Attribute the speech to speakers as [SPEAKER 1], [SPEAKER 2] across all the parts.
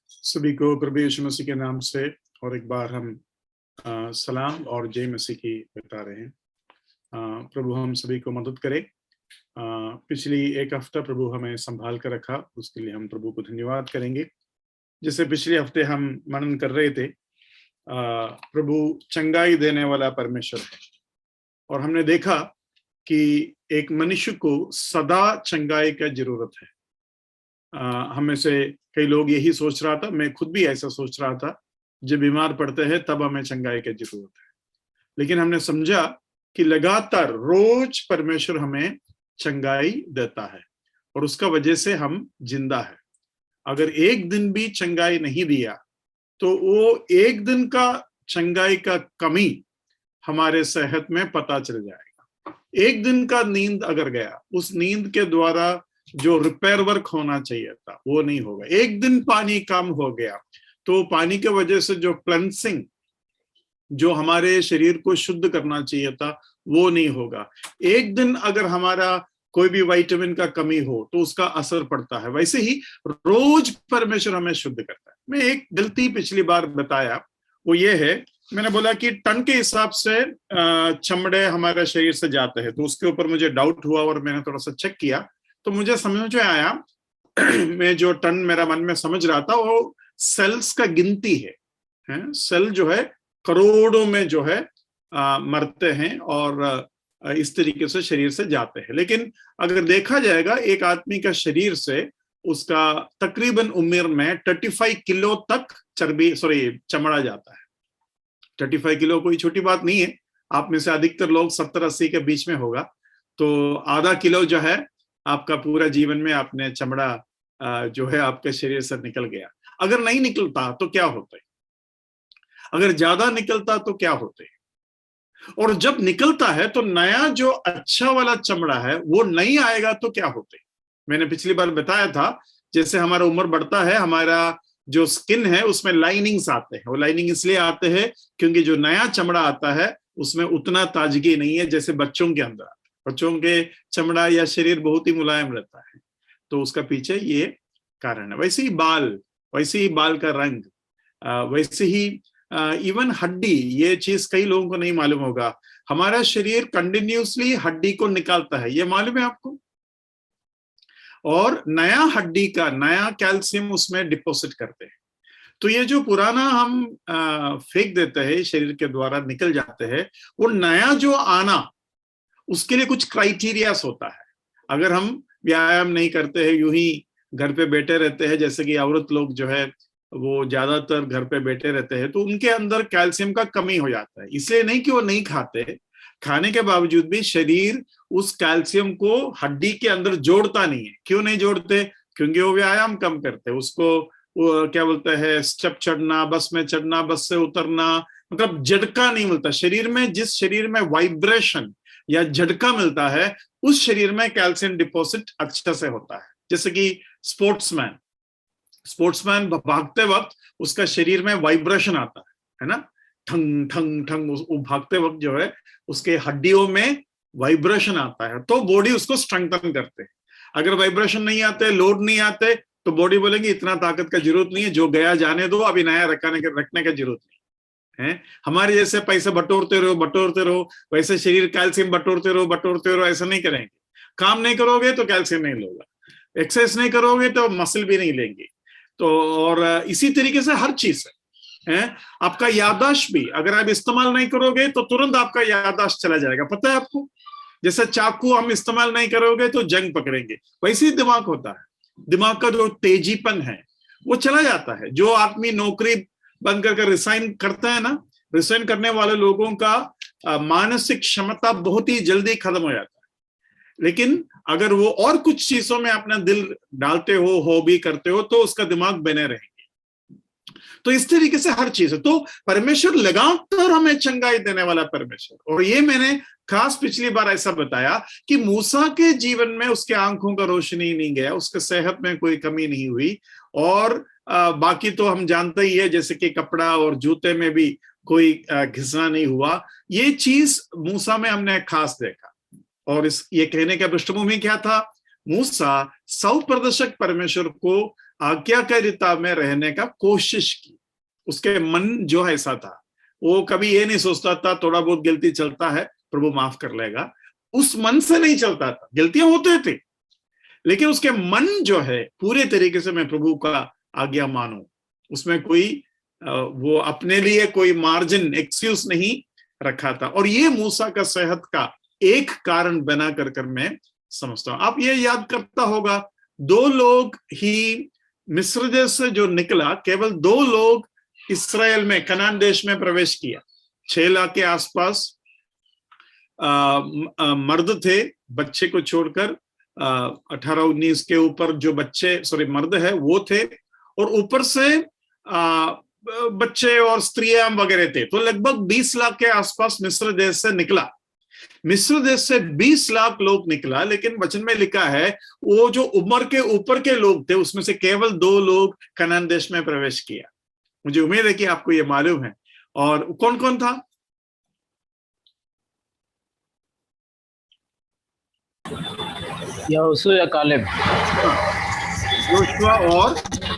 [SPEAKER 1] सभी को प्रभु यीशु मसीह के नाम से और एक बार हम सलाम और जय मसीह की बता रहे हैं। प्रभु हम सभी को मदद करे। पिछली एक हफ्ता प्रभु हमें संभाल कर रखा, उसके लिए हम प्रभु को धन्यवाद करेंगे। जैसे पिछले हफ्ते हम मनन कर रहे थे, प्रभु चंगाई देने वाला परमेश्वर है और हमने देखा कि एक मनुष्य को सदा चंगाई का जरूरत है। हम में से कई लोग यही सोच रहा था, मैं खुद भी ऐसा सोच रहा था, जब बीमार पड़ते हैं तब हमें चंगाई की जरूरत है। लेकिन हमने समझा कि लगातार रोज परमेश्वर हमें चंगाई देता है और उसका वजह से हम जिंदा है। अगर एक दिन भी चंगाई नहीं दिया तो वो एक दिन का चंगाई का कमी हमारे सेहत में पता चल जाएगा। एक दिन का नींद अगर गया, उस नींद के द्वारा जो रिपेयर वर्क होना चाहिए था वो नहीं होगा। एक दिन पानी कम हो गया तो पानी के वजह से जो क्लेंसिंग, जो हमारे शरीर को शुद्ध करना चाहिए था, वो नहीं होगा। एक दिन अगर हमारा कोई भी विटामिन का कमी हो तो उसका असर पड़ता है। वैसे ही रोज परमेश्वर हमें शुद्ध करता है। मैं एक गलती पिछली बार बताया, वो ये है, मैंने बोला कि टन के हिसाब से चमड़े हमारे शरीर से जाते हैं, तो उसके ऊपर मुझे डाउट हुआ और मैंने थोड़ा सा चेक किया तो मुझे समझ में आया मैं जो टन मेरा मन में समझ रहा था वो सेल्स का गिनती है। सेल जो है करोड़ों में जो है मरते हैं और इस तरीके से शरीर से जाते हैं। लेकिन अगर देखा जाएगा एक आदमी का शरीर से उसका तकरीबन उम्र में 35 किलो तक चमड़ा जाता है। 35 किलो कोई छोटी बात नहीं है। आप में से अधिकतर लोग 70-80 के बीच में होगा, तो आधा किलो जो है आपका पूरा जीवन में आपने चमड़ा जो है आपके शरीर से निकल गया। अगर नहीं निकलता तो क्या होता है, अगर ज्यादा निकलता तो क्या होता है, और जब निकलता है तो नया जो अच्छा वाला चमड़ा है वो नहीं आएगा तो क्या होता है। मैंने पिछली बार बताया था, जैसे हमारा उम्र बढ़ता है, हमारा जो स्किन है उसमें लाइनिंग्स आते हैं। वो लाइनिंग इसलिए आते हैं क्योंकि जो नया चमड़ा आता है उसमें उतना ताजगी नहीं है जैसे बच्चों के अंदर। बच्चों के चमड़ा या शरीर बहुत ही मुलायम रहता है, तो उसका पीछे ये कारण है। वैसे ही बाल का रंग, वैसे ही इवन हड्डी, ये चीज कई लोगों को नहीं मालूम होगा, हमारा शरीर कंटिन्यूसली हड्डी को निकालता है, ये मालूम है आपको। और नया हड्डी का नया कैल्शियम उसमें डिपॉजिट करते हैं। तो ये जो पुराना हम फेंक देते हैं, शरीर के द्वारा निकल जाते हैं, वो नया जो आना, उसके लिए कुछ क्राइटेरियास होता है। अगर हम व्यायाम नहीं करते हैं, यूं ही घर पे बैठे रहते हैं, जैसे कि औरत लोग जो है वो ज्यादातर घर पे बैठे रहते हैं, तो उनके अंदर कैल्शियम का कमी हो जाता है। इसलिए नहीं कि वो नहीं खाते, खाने के बावजूद भी शरीर उस कैल्शियम को हड्डी के अंदर जोड़ता नहीं है। क्यों नहीं जोड़ते? क्योंकि वो व्यायाम कम करते हैं। उसको वो क्या बोलते हैं, स्टेप चढ़ना, बस में चढ़ना, बस से उतरना, मतलब झटका नहीं मिलता शरीर में। जिस शरीर में वाइब्रेशन या झटका मिलता है उस शरीर में कैल्शियम डिपॉजिट अच्छा से होता है। जैसे कि स्पोर्ट्समैन भागते वक्त उसका शरीर में वाइब्रेशन आता है ना, ठंग ठंग ठंग, वो भागते वक्त जो है उसके हड्डियों में वाइब्रेशन आता है, तो बॉडी उसको स्ट्रेंथन करते हैं। अगर वाइब्रेशन नहीं आते, लोड नहीं आते, तो बॉडी बोलेगी इतना ताकत का जरूरत नहीं है, जो गया जाने दो, अभी नया रखने का जरूरत नहीं है। हमारे जैसे पैसे बटोरते रहो, वैसे शरीर कैल्शियम बटोरते रहो, ऐसा नहीं करेंगे। काम नहीं करोगे तो कैल्शियम नहीं लोगे, एक्सरसाइज नहीं करोगे तो मसल भी नहीं लेंगे। तो और इसी तरीके से हर चीज है। आपका याददाश्त भी, अगर आप इस्तेमाल नहीं करोगे तो तुरंत आपका याददाश्त चला जाएगा। पता है आपको, जैसे चाकू हम इस्तेमाल नहीं करोगे तो जंग पकड़ेंगे, वैसे ही दिमाग होता है। दिमाग का जो तेजीपन है वो चला जाता है। जो आदमी नौकरी बंद करके रिसाइन करता है ना, रिसाइन करने वाले लोगों का मानसिक क्षमता बहुत ही जल्दी खत्म हो जाता है। लेकिन अगर वो और कुछ चीजों में अपना दिल डालते हो, हॉबी करते हो, तो उसका दिमाग बने रहेंगे। तो इस तरीके से हर चीज है। तो परमेश्वर लगातार हमें चंगाई देने वाला परमेश्वर। और ये मैंने खास पिछली बार ऐसा बताया कि मूसा के जीवन में उसके आंखों का रोशनी नहीं गया, उसके सेहत में कोई कमी नहीं हुई, और बाकी तो हम जानते ही है, जैसे कि कपड़ा और जूते में भी कोई घिसना नहीं हुआ। ये चीज मूसा में हमने खास देखा। और ये कहने का पृष्ठभूमि क्या था? मूसा 100% परमेश्वर को आज्ञाकारिता में रहने का कोशिश की। उसके मन जो ऐसा था, वो कभी ये नहीं सोचता था थोड़ा बहुत गलती चलता है प्रभु माफ कर लेगा, उस मन से नहीं चलता था। गलतियां होते थे, लेकिन उसके मन जो है पूरे तरीके से मैं प्रभु का आज्ञा मानूं, उसमें कोई वो अपने लिए कोई मार्जिन, एक्सक्यूज नहीं रखा था। और ये मूसा का सेहत का एक कारण बना कर मैं समझता हूं। आप ये याद करता होगा, 2 लोग ही मिस्र देश से जो निकला, केवल 2 लोग इस्राएल में, कनान देश में प्रवेश किया। 6 लाख के आसपास मर्द थे, बच्चे को छोड़कर 18-19 के ऊपर जो बच्चे मर्द है वो थे, और ऊपर से बच्चे और स्त्रियां वगैरह थे। तो लगभग 20 लाख के आसपास मिस्र देश से निकला। मिस्र देश से 20 लाख लोग निकला, लेकिन वचन में लिखा है वो जो उम्र के ऊपर के लोग थे उसमें से केवल 2 लोग कनान देश में प्रवेश किया। मुझे उम्मीद है कि आपको ये मालूम है। और कौन कौन था?
[SPEAKER 2] यहोशू या कालेब?
[SPEAKER 1] योशुआ और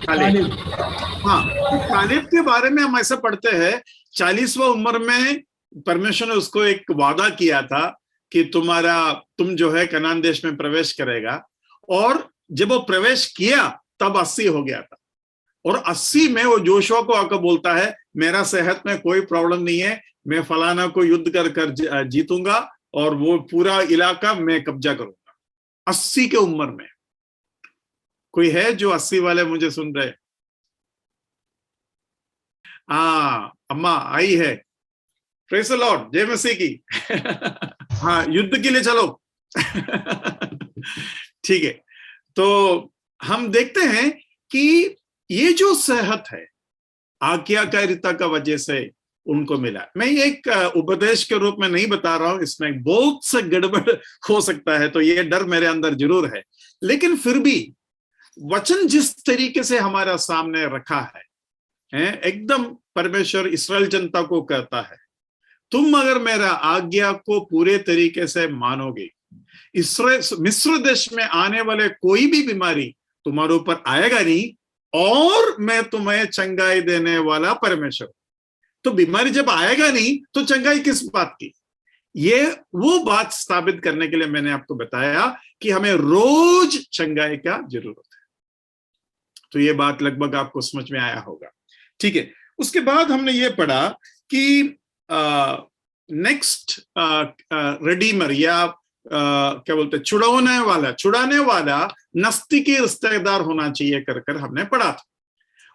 [SPEAKER 1] कालेब। हाँ, कालेब के बारे में हम ऐसा पढ़ते हैं, 40वां उम्र में परमेश्वर ने उसको एक वादा किया था कि तुम जो है कनान देश में प्रवेश करेगा। और जब वो प्रवेश किया तब 80 हो गया था, और 80 में वो जोशुआ को आकर बोलता है मेरा सेहत में कोई प्रॉब्लम नहीं है, मैं फलाना को युद्ध कर जीतूंगा और वो पूरा इलाका मैं कब्जा करूंगा। 80 के उम्र में। कोई है जो 80 वाले मुझे सुन रहे? अम्मा आई है, प्रेज़ द लॉर्ड, जय मसीह की। हाँ, युद्ध के लिए चलो। ठीक है, तो हम देखते हैं कि ये जो सेहत है आज्ञाकारिता का वजह से उनको मिला। मैं एक उपदेश के रूप में नहीं बता रहा हूं, इसमें बहुत से गड़बड़ हो सकता है, तो ये डर मेरे अंदर जरूर है। लेकिन फिर भी वचन जिस तरीके से हमारा सामने रखा है, एकदम परमेश्वर इस्राएल जनता को कहता है तुम अगर मेरा आज्ञा को पूरे तरीके से मानोगे, मिस्र देश में आने वाले कोई भी बीमारी तुम्हारे ऊपर आएगा नहीं, और मैं तुम्हें चंगाई देने वाला परमेश्वर। तो बीमारी जब आएगा नहीं तो चंगाई किस बात की? ये वो बात स्थापित करने के लिए मैंने आपको बताया कि हमें रोज चंगाई का जरूरत है। तो ये बात लगभग आपको समझ में आया होगा। ठीक है, उसके बाद हमने ये पढ़ा कि नेक्स्ट रिडीमर या क्या बोलते, छुड़ाने वाला नस्तिकी रिश्तेदार होना चाहिए कर हमने पढ़ा था।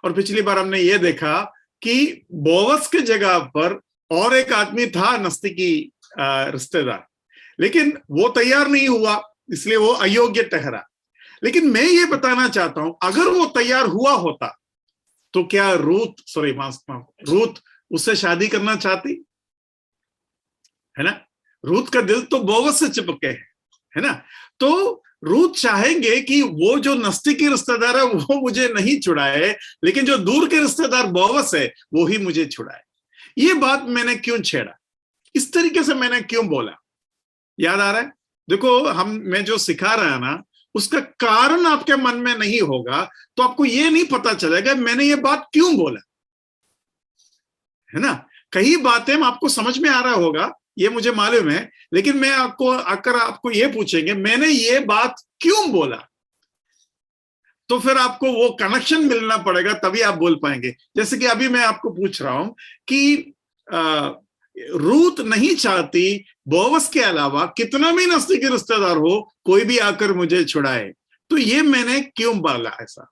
[SPEAKER 1] और पिछली बार हमने ये देखा कि बोवस के जगह पर और एक आदमी था नस्तिकी रिश्तेदार, लेकिन वो तैयार नहीं हुआ, इसलिए वो अयोग्य ठहरा। लेकिन मैं ये बताना चाहता हूं, अगर वो तैयार हुआ होता तो क्या रूथ उससे शादी करना चाहती? है ना, रूथ का दिल तो बोवस से चिपके है ना। तो रूथ चाहेंगे कि वो जो नस्तिकी रिश्तेदार है वो मुझे नहीं छुड़ाए, लेकिन जो दूर के रिश्तेदार बोवस है वो ही मुझे छुड़ाए। ये बात मैंने क्यों छेड़ा, इस तरीके से मैंने क्यों बोला, याद आ रहा है? देखो, मैं जो सिखा रहा है ना, उसका कारण आपके मन में नहीं होगा तो आपको ये नहीं पता चलेगा मैंने ये बात क्यों बोला, है ना। कई बातें आपको समझ में आ रहा होगा, ये मुझे मालूम है, लेकिन मैं आपको ये पूछेंगे मैंने ये बात क्यों बोला, तो फिर आपको वो कनेक्शन मिलना पड़ेगा, तभी आप बोल पाएंगे। जैसे कि अभी मैं आपको पूछ रहा हूं कि रूथ नहीं चाहती बोवस के अलावा कितना भी नजदीकी रिश्तेदार हो कोई भी आकर मुझे छुड़ाए, तो ये मैंने क्यों बोला, ऐसा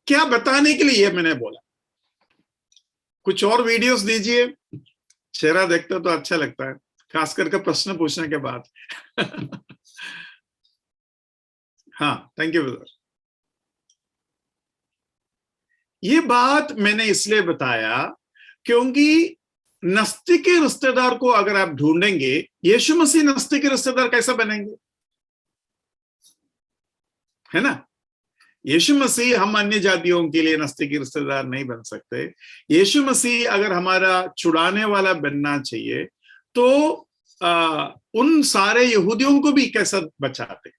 [SPEAKER 1] क्या बताने के लिए ये मैंने बोला। कुछ और वीडियोस दीजिए, चेहरा देखते तो अच्छा लगता है, खास करके प्रश्न पूछने के बाद। हाँ, थैंक यू ब्रदर। ये बात मैंने इसलिए बताया क्योंकि नस्तिकी रिश्तेदार को अगर आप ढूंढेंगे, यीशु मसीह नस्तिकी रिश्तेदार कैसा बनेंगे, है ना। यीशु मसीह हम अन्य जातियों के लिए नस्तिकी रिश्तेदार नहीं बन सकते। यीशु मसीह अगर हमारा छुड़ाने वाला बनना चाहिए तो उन सारे यहूदियों को भी कैसा बचाते,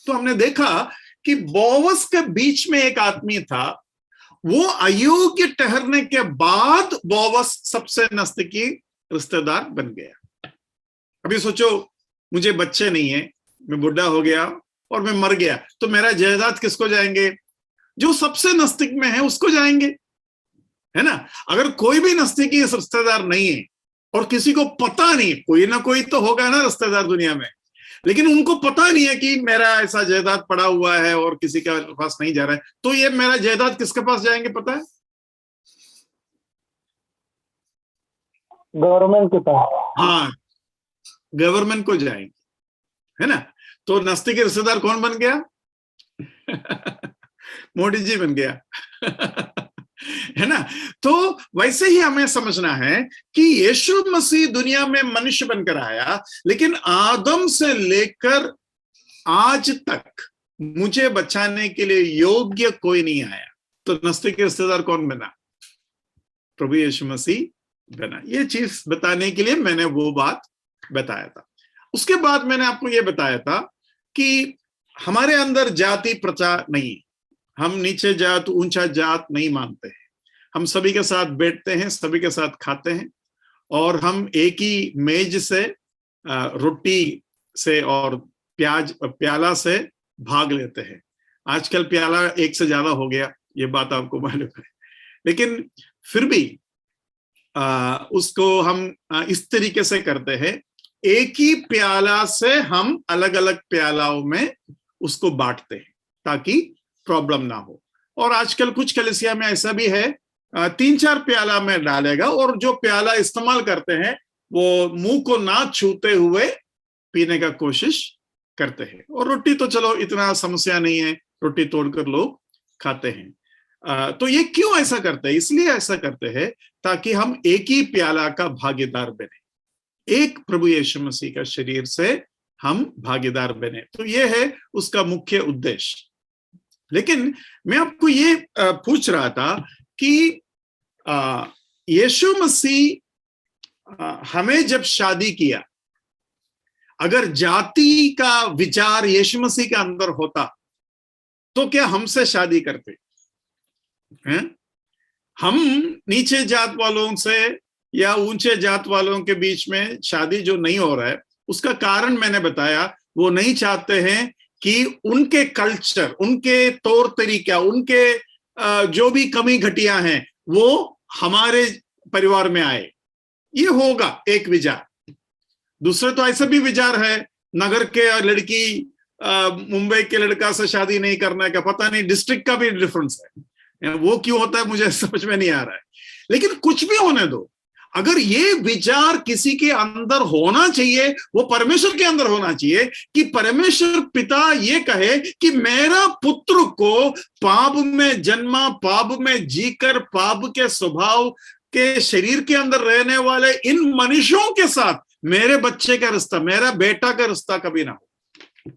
[SPEAKER 1] तो हमने देखा कि बोवस के बीच में एक आदमी था, वो अयोग्य ठहरने के बाद बोवस सबसे नजदीकी रिश्तेदार बन गया। अभी सोचो, मुझे बच्चे नहीं है, मैं बुढ़ा हो गया और मैं मर गया, तो मेरा जायदाद किसको जाएंगे? जो सबसे नजदीक में है उसको जाएंगे, है ना। अगर कोई भी नजदीकी रिश्तेदार नहीं है और किसी को पता नहीं, कोई ना कोई तो होगा ना रिश्तेदार दुनिया में, लेकिन उनको पता नहीं है कि मेरा ऐसा जायदाद पड़ा हुआ है और किसी के पास नहीं जा रहा है, तो ये मेरा जायदाद किसके पास जाएंगे पता है?
[SPEAKER 2] गवर्नमेंट के पास।
[SPEAKER 1] हाँ, गवर्नमेंट को जाएंगे, है ना। तो नजदीकी रिश्तेदार कौन बन गया? मोदी जी बन गया। है ना। तो वैसे ही हमें समझना है कि यीशु मसीह दुनिया में मनुष्य बनकर आया, लेकिन आदम से लेकर आज तक मुझे बचाने के लिए योग्य कोई नहीं आया। तो नजदीकी रिश्तेदार कौन बना? प्रभु यीशु मसीह बना। ये चीज बताने के लिए मैंने वो बात बताया था। उसके बाद मैंने आपको ये बताया था कि हमारे अंदर जाति प्रथा नहीं, हम नीचे जात ऊंचा जात नहीं मानते हैं। हम सभी के साथ बैठते हैं, सभी के साथ खाते हैं, और हम एक ही मेज से रोटी से और प्याला से भाग लेते हैं। आजकल प्याला एक से ज्यादा हो गया, ये बात आपको मालूम है, लेकिन फिर भी उसको हम इस तरीके से करते हैं, एक ही प्याला से हम अलग अलग प्यालाओं में उसको बांटते हैं ताकि प्रॉब्लम ना हो। और आजकल कुछ कलीसिया में ऐसा भी है, 3-4 प्याला में डालेगा, और जो प्याला इस्तेमाल करते हैं वो मुंह को ना छूते हुए पीने का कोशिश करते हैं। और रोटी तो चलो इतना समस्या नहीं है, रोटी तोड़कर लोग खाते हैं। तो ये क्यों ऐसा करते हैं? इसलिए ऐसा करते हैं ताकि हम एक ही प्याला का भागीदार बने, एक प्रभु यीशु मसीह का शरीर से हम भागीदार बने। तो ये है उसका मुख्य उद्देश्य। लेकिन मैं आपको ये पूछ रहा था कि यीशु मसीह हमें जब शादी किया, अगर जाति का विचार यीशु मसीह के अंदर होता तो क्या हमसे शादी करते हैं? हम नीचे जात वालों से या ऊंचे जात वालों के बीच में शादी जो नहीं हो रहा है, उसका कारण मैंने बताया, वो नहीं चाहते हैं कि उनके कल्चर, उनके तौर तरीका, उनके जो भी कमी घटिया हैं वो हमारे परिवार में आए। ये होगा एक विचार। दूसरे तो ऐसा भी विचार है, नगर के लड़की मुंबई के लड़का से शादी नहीं करना का, पता नहीं डिस्ट्रिक्ट का भी डिफरेंस है, वो क्यों होता है मुझे समझ में नहीं आ रहा है। लेकिन कुछ भी होने दो, अगर ये विचार किसी के अंदर होना चाहिए, वो परमेश्वर के अंदर होना चाहिए कि परमेश्वर पिता ये कहे कि मेरा पुत्र को पाप में जन्मा, पाप में जीकर, पाप के स्वभाव के शरीर के अंदर रहने वाले इन मनुष्यों के साथ मेरे बच्चे का रिश्ता, मेरा बेटा का रिश्ता कभी ना हो।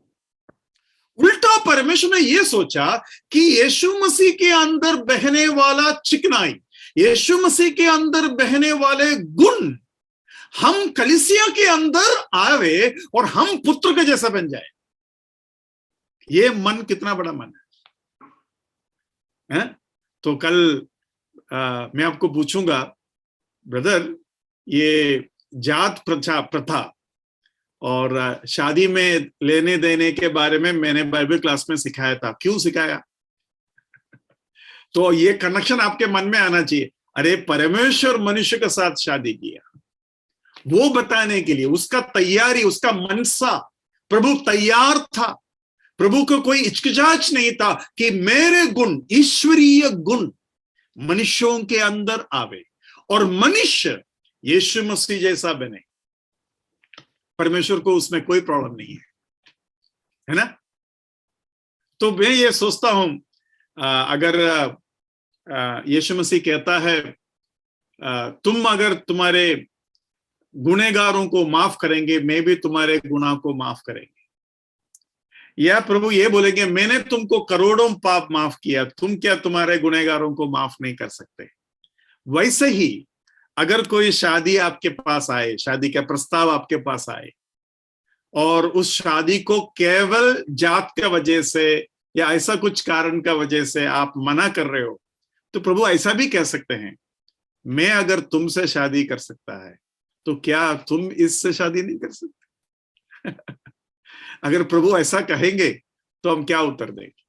[SPEAKER 1] उल्टा परमेश्वर ने यह सोचा कि यीशु मसीह के अंदर बहने वाला चिकनाई, यीशु मसीह के अंदर बहने वाले गुण हम कलीसिया के अंदर आवे और हम पुत्र के जैसा बन जाए। ये मन कितना बड़ा मन है? तो कल मैं आपको पूछूंगा, ब्रदर, ये जात प्रथा और शादी में लेने देने के बारे में मैंने बाइबल क्लास में सिखाया था। क्यों सिखाया? तो ये कनेक्शन आपके मन में आना चाहिए। अरे परमेश्वर मनुष्य के साथ शादी किया, वो बताने के लिए उसका तैयारी, उसका मनसा, प्रभु तैयार था। प्रभु को कोई हिचकिचाहट नहीं था कि मेरे गुण, ईश्वरीय गुण मनुष्यों के अंदर आवे और मनुष्य यीशु मसीह जैसा बने। परमेश्वर को उसमें कोई प्रॉब्लम नहीं है ना। तो मैं ये सोचता हूं, अगर यीशु मसीह कहता है तुम अगर तुम्हारे गुनहगारों को माफ करेंगे, मैं भी तुम्हारे गुनाह को माफ करेंगे, या प्रभु ये बोलेंगे मैंने तुमको करोड़ों पाप माफ किया, तुम क्या तुम्हारे गुनहगारों को माफ नहीं कर सकते। वैसे ही अगर कोई शादी आपके पास आए, शादी का प्रस्ताव आपके पास आए, और उस शादी को केवल जात के वजह से या ऐसा कुछ कारण का वजह से आप मना कर रहे हो, तो प्रभु ऐसा भी कह सकते हैं, मैं अगर तुमसे शादी कर सकता है तो क्या तुम इससे शादी नहीं कर सकते? अगर प्रभु ऐसा कहेंगे तो हम क्या उत्तर देंगे,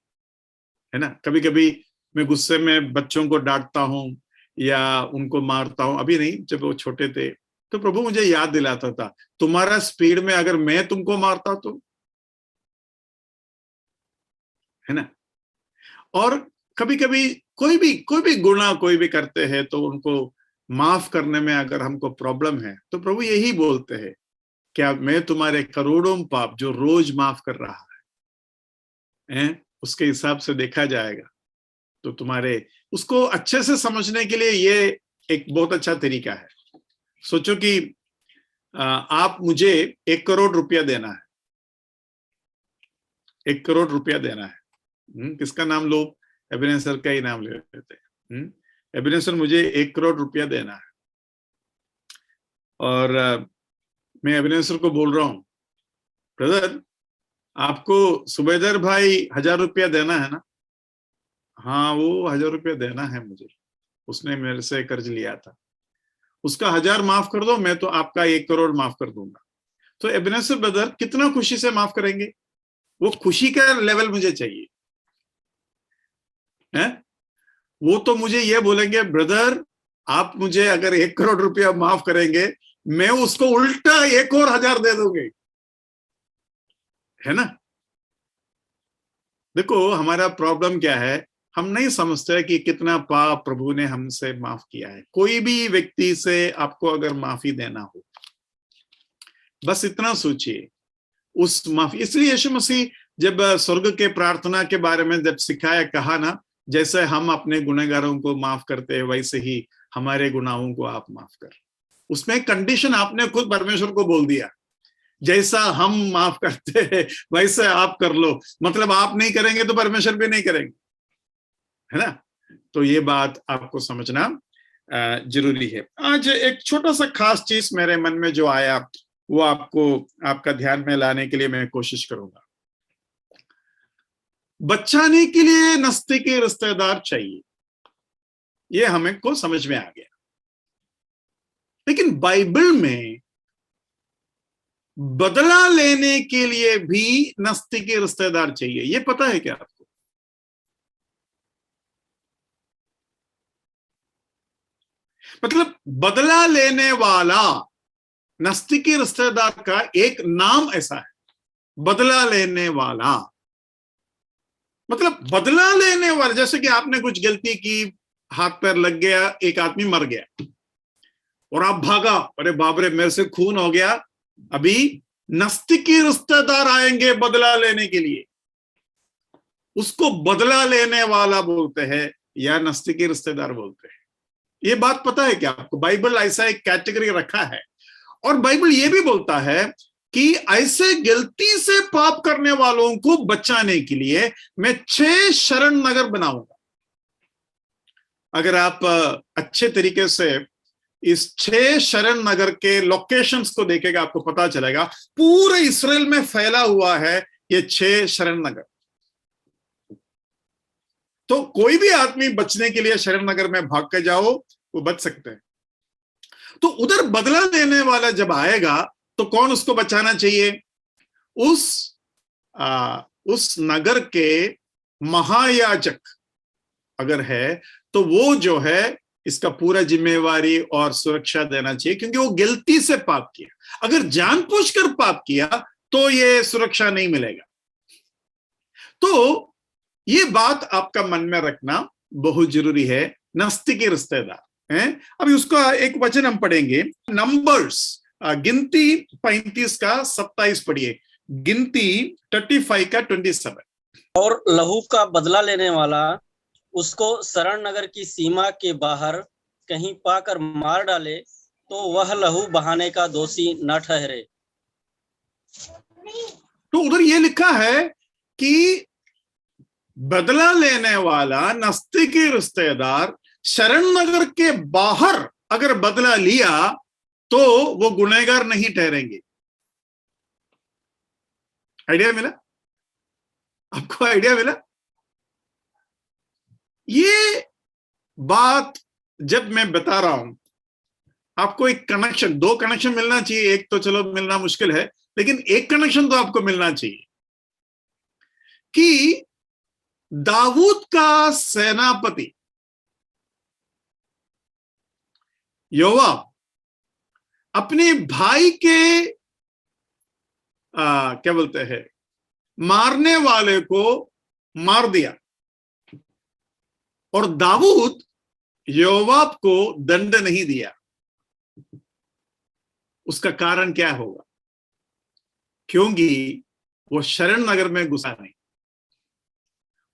[SPEAKER 1] है ना? कभी कभी मैं गुस्से में बच्चों को डांटता हूं या उनको मारता हूं, अभी नहीं, जब वो छोटे थे तो प्रभु मुझे याद दिलाता था, तुम्हारा स्पीड में अगर मैं तुमको मारता तो, है ना? और कभी कभी कोई भी गुनाह कोई भी करते हैं तो उनको माफ करने में अगर हमको प्रॉब्लम है तो प्रभु यही बोलते हैं, क्या मैं तुम्हारे करोड़ों पाप जो रोज माफ कर रहा है, उसके हिसाब से देखा जाएगा। तो तुम्हारे उसको अच्छे से समझने के लिए ये एक बहुत अच्छा तरीका है। सोचो कि आप मुझे 1 करोड़ रुपया देना है, 1 करोड़ रुपया देना है। किसका नाम लो? एबेनेजर का ही नाम ले लेते हैं। एबेनेजर, मुझे 1 करोड़ रुपया देना है और मैं एबेनेजर को बोल रहा हूं, ब्रदर आपको सुबेदार भाई 1000 रुपया देना है ना? हाँ, वो 1000 रुपया देना है मुझे, उसने मेरे से कर्ज लिया था, उसका 1000 माफ कर दो, मैं तो आपका 1 करोड़ माफ कर दूंगा। तो एबेनेजर ब्रदर कितना खुशी से माफ करेंगे? वो खुशी का लेवल मुझे चाहिए है? वो तो मुझे ये बोलेंगे, ब्रदर आप मुझे अगर 1 करोड़ रुपया माफ करेंगे, मैं उसको उल्टा 1 और 1000 दे दूंगी, है ना? देखो हमारा प्रॉब्लम क्या है, हम नहीं समझते कि कितना पाप प्रभु ने हमसे माफ किया है। कोई भी व्यक्ति से आपको अगर माफी देना हो, बस इतना सोचिए उस माफी। इसलिए यीशु मसीह जब स्वर्ग के प्रार्थना के बारे में जब सिखाया, कहा ना, जैसे हम अपने गुनहगारों को माफ करते हैं वैसे ही हमारे गुनाहों को आप माफ कर। उसमें कंडीशन आपने खुद परमेश्वर को बोल दिया, जैसा हम माफ करते हैं वैसे आप कर लो। मतलब आप नहीं करेंगे तो परमेश्वर भी नहीं करेंगे, है ना? तो ये बात आपको समझना जरूरी है। आज एक छोटा सा खास चीज मेरे मन में जो आया वो आपका ध्यान में लाने के लिए मैं कोशिश करूंगा। बचाने के लिए नजदीकी रिश्तेदार चाहिए, ये हमें को समझ में आ गया, लेकिन बाइबल में बदला लेने के लिए भी नजदीकी रिश्तेदार चाहिए। ये पता है क्या आपको? मतलब बदला लेने वाला नजदीकी रिश्तेदार का एक नाम ऐसा है, बदला लेने वाला। मतलब बदला लेने वाला, जैसे कि आपने कुछ गलती की, हाथ पैर लग गया, एक आदमी मर गया और आप भागा, अरे बाप रे मेरे से खून हो गया, अभी नजदीकी रिश्तेदार आएंगे बदला लेने के लिए, उसको बदला लेने वाला बोलते हैं या नजदीकी रिश्तेदार बोलते हैं। ये बात पता है क्या आपको? बाइबल ऐसा एक कैटेगरी रखा है, और बाइबल ये भी बोलता है कि ऐसे गलती से पाप करने वालों को बचाने के लिए मैं 6 शरण नगर बनाऊंगा। अगर आप अच्छे तरीके से इस 6 शरण नगर के लोकेशंस को देखेगा, आपको पता चलेगा पूरे इस्राएल में फैला हुआ है ये 6 शरण नगर। तो कोई भी आदमी बचने के लिए शरण नगर में भाग के जाओ, वो बच सकते हैं। तो उधर बदला लेने वाला जब आएगा तो कौन उसको बचाना चाहिए? उस नगर के महायाजक अगर है तो वो जो है इसका पूरा जिम्मेवारी और सुरक्षा देना चाहिए, क्योंकि वो गलती से पाप किया। अगर जानबूझकर पाप किया तो ये सुरक्षा नहीं मिलेगा। तो ये बात आपका मन में रखना बहुत जरूरी है, नजदीकी रिश्तेदार है। अभी उसका एक वचन हम पढ़ेंगे, नंबर्स गिनती 35 का 27 पढ़िए, गिनती 35 का 27।
[SPEAKER 2] और लहू का बदला लेने वाला उसको शरण नगर की सीमा के बाहर कहीं पाकर मार डाले तो वह लहू बहाने का दोषी न ठहरे।
[SPEAKER 1] तो उधर ये लिखा है कि बदला लेने वाला नजदीकी रिश्तेदार शरण नगर के बाहर अगर बदला लिया तो वो गुनहगार नहीं ठहरेंगे। आइडिया मिला? आपको आइडिया मिला? ये बात जब मैं बता रहा हूं, आपको एक कनेक्शन, दो कनेक्शन मिलना चाहिए, एक तो चलो मिलना मुश्किल है, लेकिन एक कनेक्शन तो आपको मिलना चाहिए कि दाऊद का सेनापति योआब अपने भाई के क्या बोलते हैं, मारने वाले को मार दिया, और दाऊद योआब को दंड नहीं दिया। उसका कारण क्या होगा? क्योंकि वो शरण नगर में घुसा नहीं,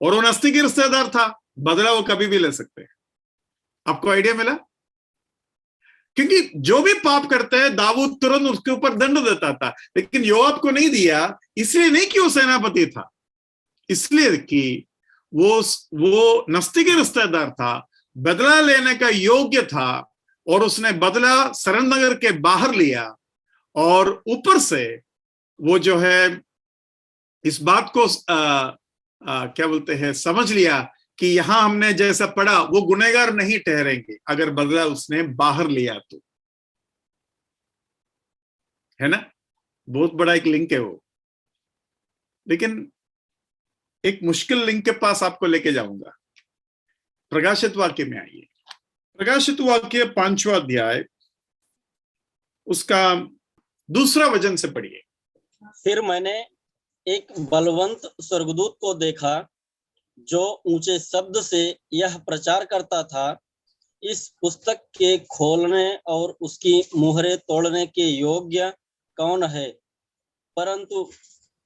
[SPEAKER 1] और वो नजदीकी रिश्तेदार था, बदला वो कभी भी ले सकते हैं। आपको आइडिया मिला? क्योंकि जो भी पाप करते हैं दाऊद तुरंत उसके ऊपर दंड देता था, लेकिन योआब को नहीं दिया। इसलिए नहीं कि वो सेनापति था, इसलिए कि वो नजदीकी रिश्तेदार था, बदला लेने का योग्य था, और उसने बदला शरण नगर के बाहर लिया। और ऊपर से वो जो है इस बात को क्या बोलते हैं, समझ लिया कि यहां हमने जैसा पढ़ा, वो गुनहगार नहीं ठहरेंगे अगर बदला उसने बाहर लिया तो, है ना? बहुत बड़ा एक लिंक है वो। लेकिन एक मुश्किल लिंक के पास आपको लेके जाऊंगा। प्रकाशित वाक्य में आइए, प्रकाशित वाक्य 5वां अध्याय, उसका 2 वचन से पढ़िए।
[SPEAKER 2] फिर मैंने एक बलवंत स्वर्गदूत को देखा जो ऊंचे शब्द से यह प्रचार करता था, इस पुस्तक के खोलने और उसकी मुहरें तोड़ने के योग्य कौन है? परंतु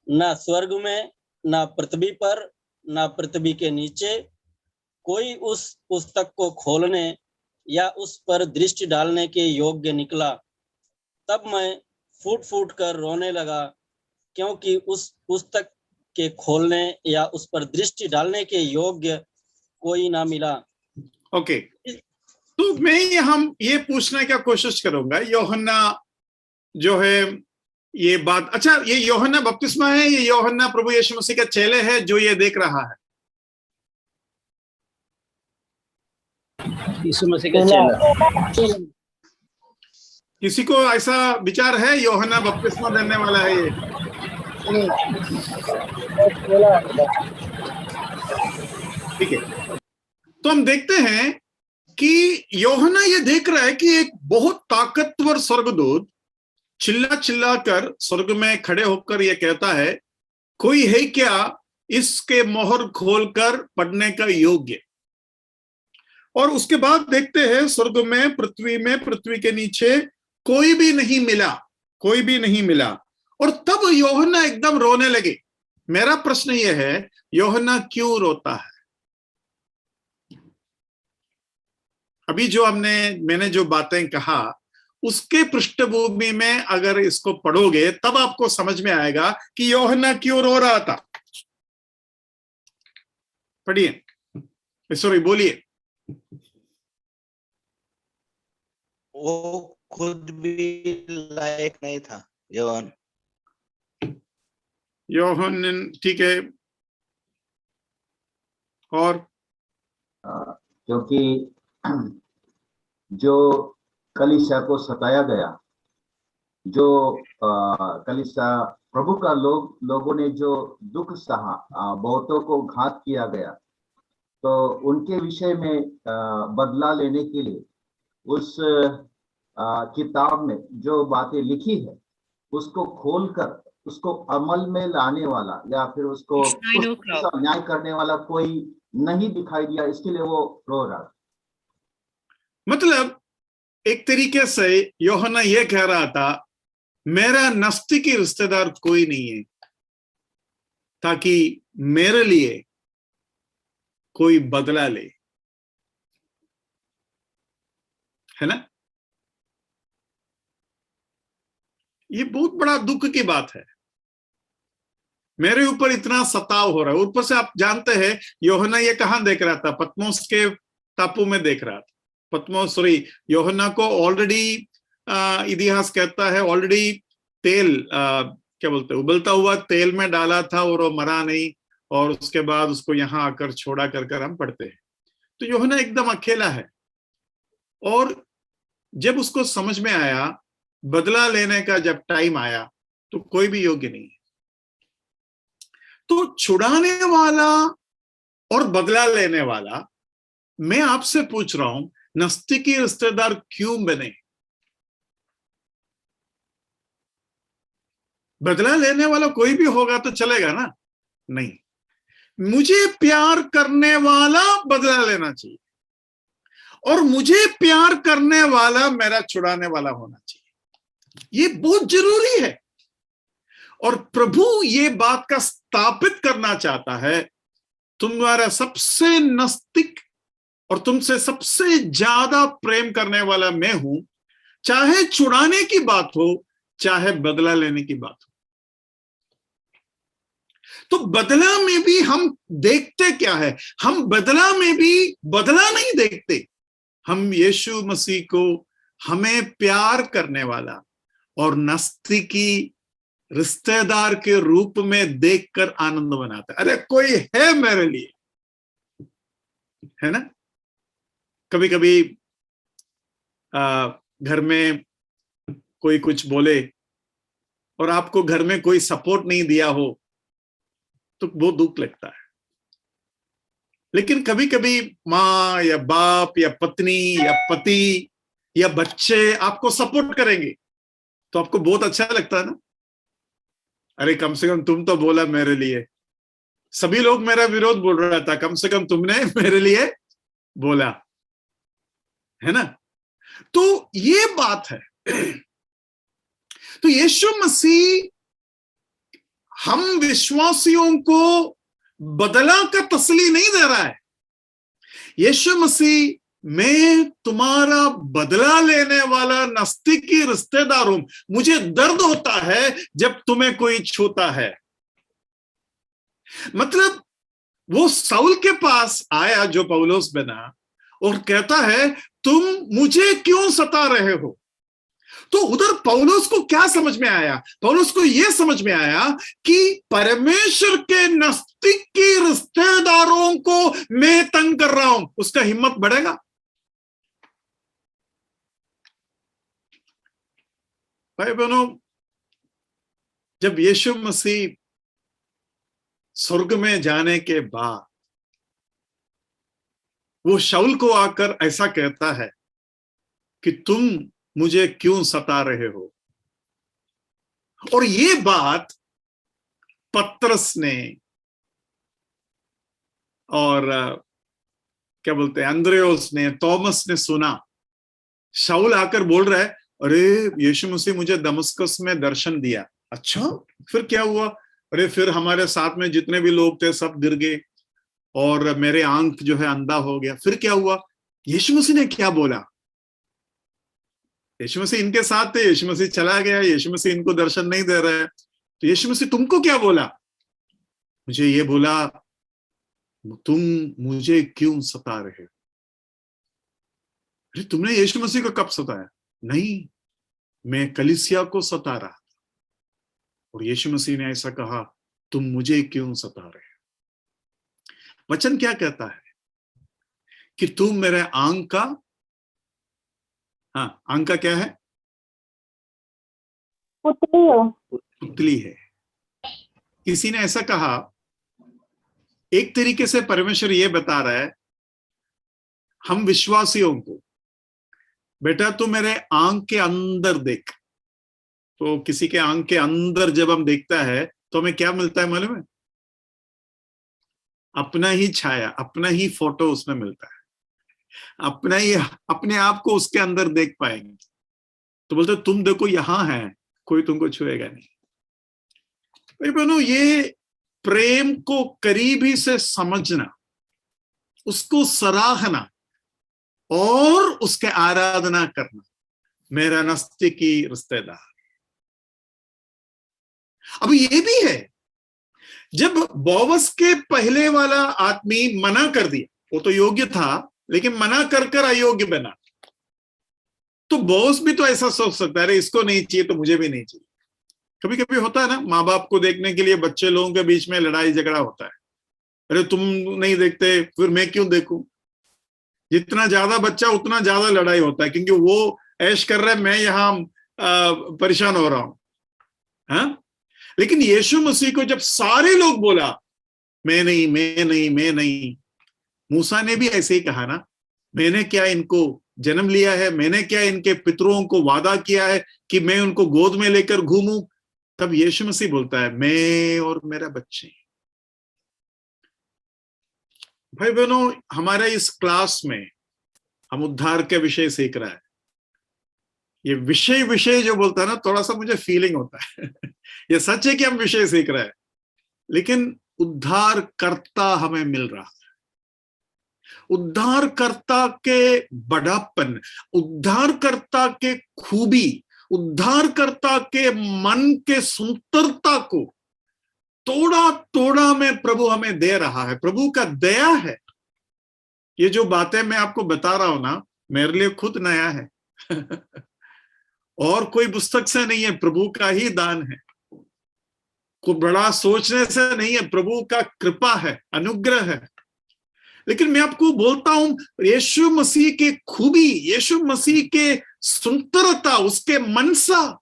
[SPEAKER 2] न स्वर्ग में, न पृथ्वी पर, न पृथ्वी के नीचे कोई उस पुस्तक को खोलने या उस पर दृष्टि डालने के योग्य निकला। तब मैं फूट फूट कर रोने लगा, क्योंकि उस पुस्तक के खोलने या उस पर दृष्टि डालने के योग्य कोई ना मिला।
[SPEAKER 1] ओके, तो मैं हम ये पूछने का कोशिश करूंगा, यूहन्ना जो है ये बात, अच्छा ये यूहन्ना बपतिस्मा है, ये यूहन्ना प्रभु यीशु मसीह का चेले है जो ये देख रहा है?
[SPEAKER 2] यीशु मसीह का चेला।
[SPEAKER 1] किसी को ऐसा विचार है यूहन्ना बपतिस्मा देने वाला है ये? ठीक है, तो हम देखते हैं कि यूहन्ना ये देख रहा है कि एक बहुत ताकतवर स्वर्गदूत चिल्ला चिल्ला कर स्वर्ग में खड़े होकर ये कहता है, कोई है क्या इसके मोहर खोलकर पढ़ने का योग्य? और उसके बाद देखते हैं स्वर्ग में, पृथ्वी के नीचे कोई भी नहीं मिला, कोई भी नहीं मिला। और तब यूहन्ना एकदम रोने लगे। मेरा प्रश्न यह है, यूहन्ना क्यों रोता है? अभी जो मैंने जो बातें कहा उसके पृष्ठभूमि में अगर इसको पढ़ोगे तब आपको समझ में आएगा कि यूहन्ना क्यों रो रहा था। पढ़िए, सॉरी बोलिए।
[SPEAKER 3] वो खुद भी लायक नहीं था
[SPEAKER 1] यूहन्ना, ठीक है, और
[SPEAKER 4] क्योंकि जो कलीसिया को सताया गया, जो कलीसिया प्रभु का लोगों ने जो दुख सहा, बहुतों को घात किया गया, तो उनके विषय में बदला लेने के लिए उस किताब में जो बातें लिखी है उसको खोलकर उसको अमल में लाने वाला या फिर उसको न्याय करने वाला कोई नहीं दिखाई दिया, इसके लिए वो रो रहा।
[SPEAKER 1] मतलब एक तरीके से यूहन्ना ये कह रहा था, मेरा नजदीकी रिश्तेदार कोई नहीं है ताकि मेरे लिए कोई बदला ले, है ना? ये बहुत बड़ा दुख की बात है। मेरे ऊपर इतना सताव हो रहा है। ऊपर से आप जानते हैं यूहन्ना ये कहां देख रहा था? पतमोस के टापू में देख रहा था। पतमोस, सॉरी, यूहन्ना को ऑलरेडी इतिहास कहता है ऑलरेडी तेल क्या बोलते हैं, उबलता हुआ तेल में डाला था और वो मरा नहीं, और उसके बाद उसको यहाँ आकर छोड़ा कर हम पढ़ते हैं। तो यूहन्ना एकदम अकेला है, और जब उसको समझ में आया, बदला लेने का जब टाइम आया, तो कोई भी योग्य नहीं है। तो छुड़ाने वाला और बदला लेने वाला, मैं आपसे पूछ रहा हूं, नजदीकी रिश्तेदार क्यों बने? बदला लेने वाला कोई भी होगा तो चलेगा ना? नहीं, मुझे प्यार करने वाला बदला लेना चाहिए, और मुझे प्यार करने वाला मेरा छुड़ाने वाला होना चाहिए। ये बहुत जरूरी है, और प्रभु ये बात का स्थापित करना चाहता है, तुम्हारा सबसे नजदीक और तुमसे सबसे ज्यादा प्रेम करने वाला मैं हूं, चाहे छुड़ाने की बात हो, चाहे बदला लेने की बात हो। तो बदला में भी हम देखते क्या है? हम बदला में भी बदला नहीं देखते, हम यीशु मसीह को हमें प्यार करने वाला और नजदीकी रिश्तेदार के रूप में देखकर आनंद मनाते। अरे कोई है मेरे लिए, है ना? कभी कभी घर में कोई कुछ बोले और आपको घर में कोई सपोर्ट नहीं दिया हो, तो बहुत दुख लगता है। लेकिन कभी कभी माँ या बाप या पत्नी या पति या बच्चे आपको सपोर्ट करेंगे, तो आपको बहुत अच्छा लगता है ना? अरे कम से कम तुम तो बोला मेरे लिए, सभी लोग मेरा विरोध बोल रहा था, कम से कम तुमने मेरे लिए बोला, है ना? तो ये बात है। तो यीशु मसीह हम विश्वासियों को बदला का तसली नहीं दे रहा है। यीशु मसीह, मैं तुम्हारा बदला लेने वाला नजदीकी रिश्तेदार हूं, मुझे दर्द होता है जब तुम्हें कोई छूता है। मतलब वो साउल के पास आया जो पौलुस बना, और कहता है तुम मुझे क्यों सता रहे हो? तो उधर पौलुस को क्या समझ में आया? पौलुस को यह समझ में आया कि परमेश्वर के नजदीकी रिश्तेदारों को मैं तंग कर रहा हूं, उसका हिम्मत बढ़ेगा। भाई बहनों, जब यीशु मसीह स्वर्ग में जाने के बाद वो शाऊल को आकर ऐसा कहता है कि तुम मुझे क्यों सता रहे हो, और ये बात पतरस ने और क्या बोलते हैं, अंद्रेयोस ने, थॉमस ने सुना। शाऊल आकर बोल रहा है, अरे यीशु मसीह मुझे दमस्कस में दर्शन दिया। अच्छा, फिर क्या हुआ? अरे फिर हमारे साथ में जितने भी लोग थे सब गिर गए, और मेरे आंख जो है अंधा हो गया। फिर क्या हुआ? यीशु मसीह ने क्या बोला? यीशु मसीह इनके साथ थे, यीशु मसीह चला गया, यीशु मसीह इनको दर्शन नहीं दे रहा है, तो यीशु मसीह तुमको क्या बोला? मुझे ये बोला, तुम मुझे क्यों सता रहे हो? अरे तुमने यीशु मसीह को कब सताया? नहीं, मैं कलीसिया को सता रहा था, और यीशु मसीह ने ऐसा कहा, तुम मुझे क्यों सता रहे हो? वचन क्या कहता है कि तुम मेरे आंख का, हाँ, आंख का क्या है?
[SPEAKER 5] पुतली हो।
[SPEAKER 1] पुतली है। किसी ने ऐसा कहा, एक तरीके से परमेश्वर ये बता रहा है हम विश्वासियों को, बेटा तू मेरे आंख के अंदर देख। तो किसी के आंख के अंदर जब हम देखता है तो हमें क्या मिलता है मालूम है? अपना ही छाया, अपना ही फोटो उसमें मिलता है, अपना ही, अपने आप को उसके अंदर देख पाएंगे। तो बोलते तुम देखो यहां है, कोई तुमको छुएगा नहीं। भाई बहनों, ये प्रेम को करीबी से समझना, उसको सराहना और उसके आराधना करना, मेरा नजदीकी रिश्तेदार। अब ये भी है, जब बोअज के पहले वाला आदमी मना कर दिया, वो तो योग्य था लेकिन मना कर कर अयोग्य बना, तो बोअज भी तो ऐसा सोच सकता है, अरे इसको नहीं चाहिए तो मुझे भी नहीं चाहिए। कभी कभी होता है ना, माँ बाप को देखने के लिए बच्चे लोगों के बीच में लड़ाई झगड़ा होता है। अरे तुम नहीं देखते, फिर मैं क्यों देखूं। जितना ज्यादा बच्चा उतना ज्यादा लड़ाई होता है, क्योंकि वो ऐश कर रहा है, मैं यहां परेशान हो रहा हूं। हाँ? लेकिन यीशु मसीह को जब सारे लोग बोला मैं नहीं, मैं नहीं, मैं नहीं, मूसा ने भी ऐसे ही कहा ना, मैंने क्या इनको जन्म लिया है, मैंने क्या इनके पितरों को वादा किया है कि मैं उनको गोद में लेकर घूमूं। तब यीशु मसीह बोलता है मैं और मेरा बच्चे। भाई बहनों, हमारे इस क्लास में हम उद्धार के विषय सीख रहा है। ये विषय विषय जो बोलता है ना, थोड़ा सा मुझे फीलिंग होता है ये सच है कि हम विषय सीख रहे हैं, लेकिन उद्धार कर्ता हमें मिल रहा है। उद्धारकर्ता के बड़ापन, उद्धारकर्ता के खूबी, उद्धारकर्ता के मन के सुंदरता को तोड़ा तोड़ा में प्रभु हमें दे रहा है। प्रभु का दया है। ये जो बातें मैं आपको बता रहा हूं ना, मेरे लिए खुद नया है और कोई पुस्तक से नहीं है, प्रभु का ही दान है। कोई बड़ा सोचने से नहीं है, प्रभु का कृपा है, अनुग्रह है। लेकिन मैं आपको बोलता हूं, यीशु मसीह के खूबी, यीशु मसीह के सुंदरता, उसके मनसा,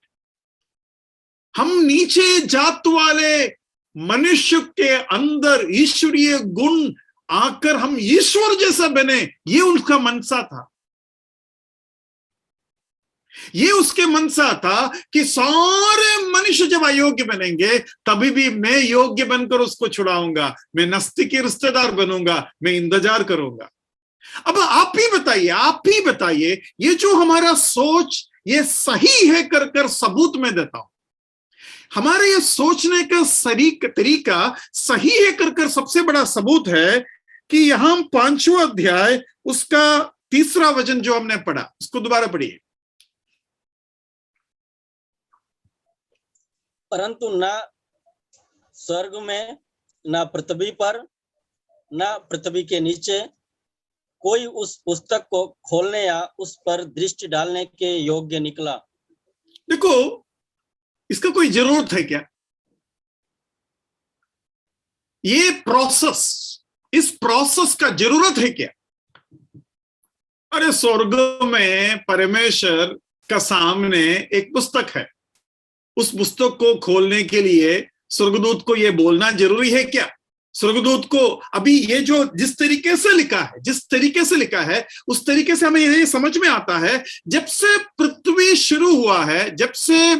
[SPEAKER 1] हम नीचे जात वाले मनुष्य के अंदर ईश्वरीय गुण आकर हम ईश्वर जैसा बने, ये उनका मनसा था। ये उसके मनसा था कि सारे मनुष्य जब अयोग्य बनेंगे तभी भी मैं योग्य बनकर उसको छुड़ाऊंगा, मैं नस्तिकी रिश्तेदार बनूंगा, मैं इंतजार करूंगा। अब आप ही बताइए, ये जो हमारा सोच ये सही है कर कर सबूत में देता हूं। हमारे ये सोचने का तरीका सही है कर कर सबसे बड़ा सबूत है कि यहां 5वां अध्याय उसका 3रा वचन जो हमने पढ़ा, उसको दोबारा पढ़िए।
[SPEAKER 2] परंतु न स्वर्ग में, न पृथ्वी पर, न पृथ्वी के नीचे कोई उस पुस्तक को खोलने या उस पर दृष्टि डालने के योग्य निकला।
[SPEAKER 1] देखो, इसका कोई जरूरत है क्या? ये प्रोसेस, इस प्रोसेस का जरूरत है क्या? अरे स्वर्ग में परमेश्वर का सामने एक पुस्तक है, उस पुस्तक को खोलने के लिए स्वर्गदूत को यह बोलना जरूरी है क्या? स्वर्गदूत को अभी ये जो जिस तरीके से लिखा है उस तरीके से हमें ये समझ में आता है, जब से पृथ्वी शुरू हुआ है, जब से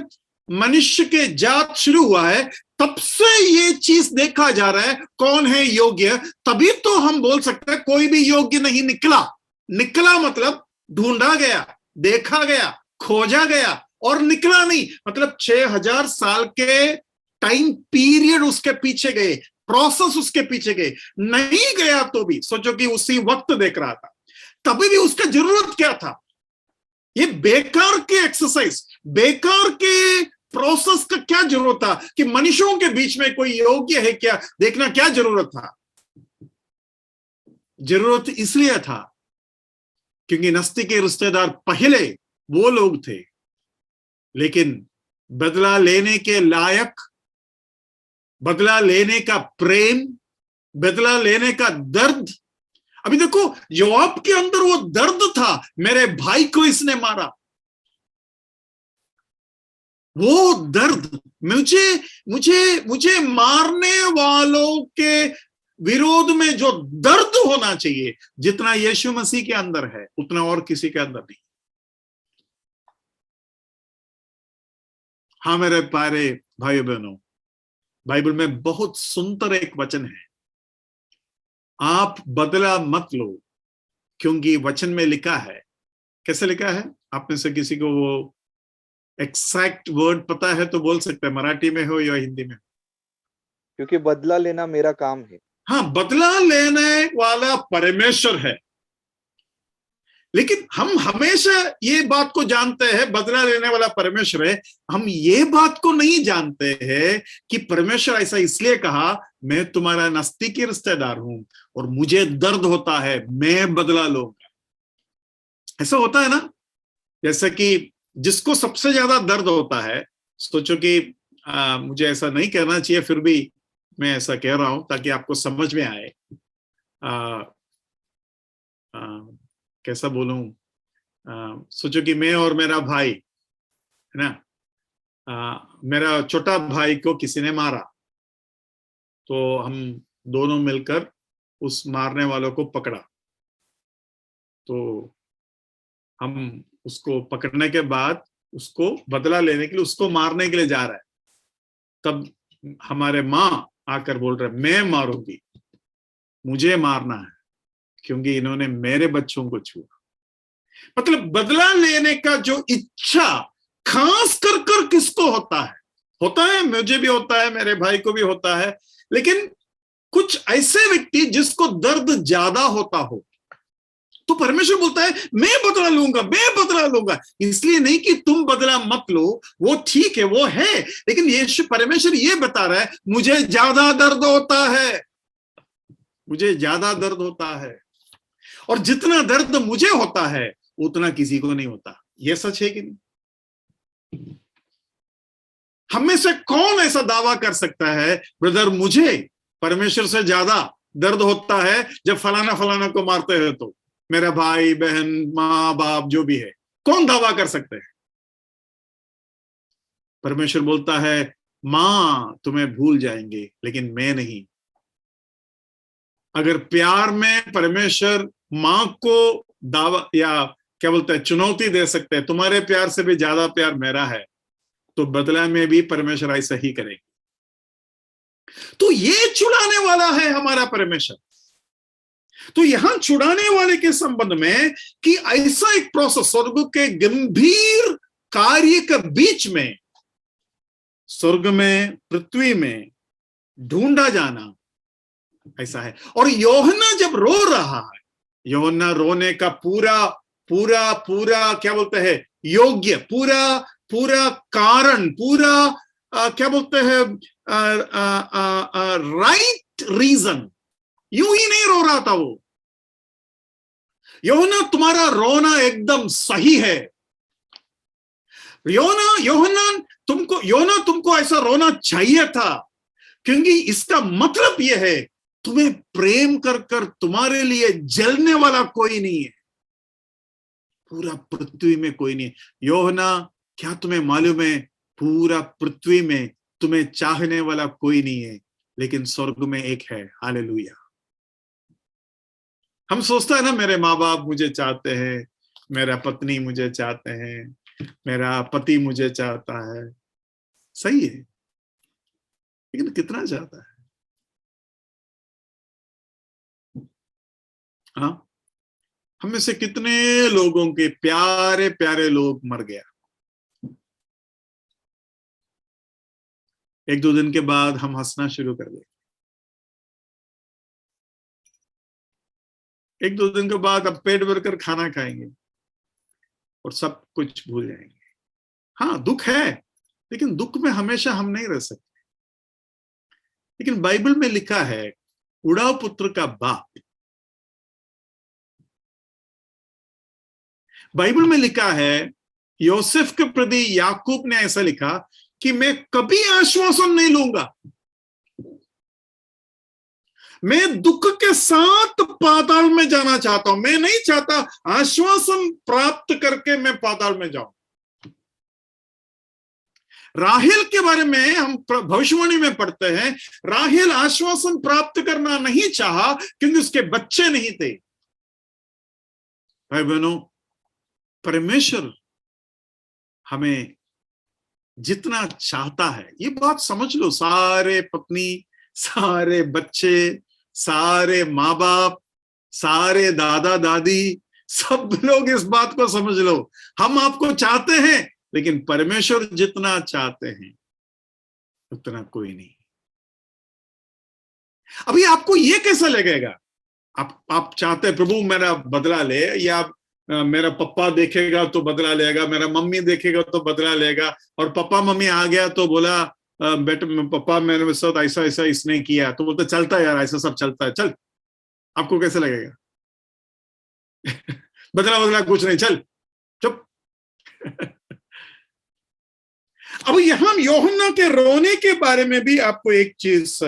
[SPEAKER 1] मनुष्य के जात शुरू हुआ है, तब से ये चीज देखा जा रहा है कौन है योग्य। तभी तो हम बोल सकते हैं कोई भी योग्य नहीं निकला मतलब ढूंढा गया, देखा गया, खोजा गया और निकला नहीं, मतलब 6000 साल के टाइम पीरियड उसके पीछे गए, प्रोसेस उसके पीछे गए। नहीं गया तो भी सोचो कि उसी वक्त देख रहा था, तभी भी उसका जरूरत क्या था? ये बेकार के एक्सरसाइज, बेकार के प्रोसेस का क्या जरूरत था कि मनुष्यों के बीच में कोई योग्य है क्या देखना क्या जरूरत था? जरूरत इसलिए था क्योंकि नस्ती के रिश्तेदार पहले वो लोग थे, लेकिन बदला लेने के लायक, बदला लेने का प्रेम, बदला लेने का दर्द। अभी देखो, योआब के अंदर वो दर्द था, मेरे भाई को इसने मारा। वो दर्द, मुझे मारने वालों के विरोध में जो दर्द होना चाहिए, जितना यीशु मसीह के अंदर है उतना और किसी के अंदर नहीं। हाँ मेरे प्यारे भाई बहनों, बाइबल में बहुत सुंदर एक वचन है, आप बदला मत लो, क्योंकि वचन में लिखा है। कैसे लिखा है? आप में से किसी को वो एग्जैक्ट वर्ड पता है तो बोल सकते हैं, मराठी में हो या हिंदी में।
[SPEAKER 5] क्योंकि बदला लेना मेरा काम है। हाँ,
[SPEAKER 1] बदला लेने वाला परमेश्वर है, लेकिन हम हमेशा ये बात को जानते हैं बदला लेने वाला परमेश्वर है। हम ये बात को नहीं जानते हैं कि परमेश्वर ऐसा इसलिए कहा, मैं तुम्हारा नजदीकी रिश्तेदार हूं और मुझे दर्द होता है, मैं बदला लूंगा। ऐसा होता है ना, जैसे कि जिसको सबसे ज्यादा दर्द होता है, सोचो कि मुझे ऐसा नहीं करना चाहिए, फिर भी मैं ऐसा कह रहा हूं ताकि आपको समझ में आए। कैसा बोलूं, सोचो कि मैं और मेरा भाई है ना, मेरा छोटा भाई को किसी ने मारा, तो हम दोनों मिलकर उस मारने वालों को पकड़ा। तो हम उसको पकड़ने के बाद उसको बदला लेने के लिए, उसको मारने के लिए जा रहा है। तब हमारे माँ आकर बोल रहे, मैं मारूंगी, मुझे मारना है, क्योंकि इन्होंने मेरे बच्चों को छुआ। मतलब बदला लेने का जो इच्छा खास कर किसको होता है, मुझे भी होता है, मेरे भाई को भी होता है, लेकिन कुछ ऐसे व्यक्ति जिसको दर्द ज्यादा होता हो, तो परमेश्वर बोलता है मैं बदला लूंगा, मैं बदला लूंगा। इसलिए नहीं कि तुम बदला मत लो, वो ठीक है, वो है, लेकिन यीशु परमेश्वर ये बता रहा है मुझे ज्यादा दर्द होता है, मुझे ज्यादा दर्द होता है, और जितना दर्द मुझे होता है उतना किसी को नहीं होता। ये सच है कि नहीं? हम में से कौन ऐसा दावा कर सकता है, ब्रदर मुझे परमेश्वर से ज्यादा दर्द होता है जब फलाना फलाना को मारते हैं? तो मेरा भाई बहन माँ बाप जो भी है, कौन दावा कर सकते हैं? परमेश्वर बोलता है माँ तुम्हें भूल जाएंगे लेकिन मैं नहीं। अगर प्यार में परमेश्वर माँ को दावा या क्या बोलते हैं चुनौती दे सकते हैं, तुम्हारे प्यार से भी ज्यादा प्यार मेरा है, तो बदला में भी परमेश्वर ऐसा ही करेंगे। तो ये छुड़ाने वाला है हमारा परमेश्वर। तो यहां छुड़ाने वाले के संबंध में कि ऐसा एक प्रोसेस, स्वर्ग के गंभीर कार्य के बीच में, स्वर्ग में पृथ्वी में ढूंढा जाना ऐसा है। और योहन्ना जब रो रहा है, योहन्ना रोने का पूरा पूरा पूरा क्या बोलते हैं योग्य, पूरा पूरा कारण, पूरा क्या बोलते हैं राइट रीजन, यूं ही नहीं रो रहा था वो। योहन्ना तुम्हारा रोना एकदम सही है, योहन्ना तुमको ऐसा रोना चाहिए था, क्योंकि इसका मतलब यह है तुम्हें प्रेम कर तुम्हारे लिए जलने वाला कोई नहीं है, पूरा पृथ्वी में कोई नहीं है। योहन्ना क्या तुम्हें मालूम है, पूरा पृथ्वी में तुम्हें चाहने वाला कोई नहीं है, लेकिन स्वर्ग में एक है। हालेलुया। हम सोचते हैं ना मेरे माँ बाप मुझे चाहते हैं, मेरा पत्नी मुझे चाहते हैं, मेरा पति मुझे चाहता है, सही है, लेकिन कितना चाहता है? हाँ, हम में से कितने लोगों के प्यारे प्यारे लोग मर गया, एक दो दिन के बाद हम हंसना शुरू कर देंगे, एक दो दिन के बाद अब पेट भरकर खाना खाएंगे और सब कुछ भूल जाएंगे। हाँ दुख है, लेकिन दुख में हमेशा हम नहीं रह सकते। लेकिन बाइबल में लिखा है उड़ाव पुत्र का बाप, बाइबल में लिखा है योसेफ के प्रति याकूब ने ऐसा लिखा कि मैं कभी आश्वासन नहीं लूंगा, मैं दुख के साथ पाताल में जाना चाहता हूं, मैं नहीं चाहता आश्वासन प्राप्त करके मैं पाताल में जाऊं। राहेल के बारे में हम भविष्यवाणी में पढ़ते हैं, राहेल आश्वासन प्राप्त करना नहीं चाहा क्योंकि उसके बच्चे नहीं थे। भाई बहनों, परमेश्वर हमें जितना चाहता है, ये बात समझ लो, सारे पत्नी, सारे बच्चे, सारे माँ बाप, सारे दादा दादी, सब लोग इस बात को समझ लो, हम आपको चाहते हैं, लेकिन परमेश्वर जितना चाहते हैं उतना कोई नहीं। अभी आपको ये कैसा लगेगा, आप चाहते हैं प्रभु मेरा बदला ले, या मेरा पप्पा देखेगा तो बदला लेगा, मेरा मम्मी देखेगा तो बदला लेगा, और पापा मम्मी आ गया तो बोला बेटा पापा मेरे साथ ऐसा ऐसा इसने किया, तो बोलते चलता है यार, ऐसा सब चलता है, चल। आपको कैसे लगेगा? बदला बदला कुछ नहीं, चल चुप। अब यहाँ यूहन्ना के रोने के बारे में भी आपको एक चीज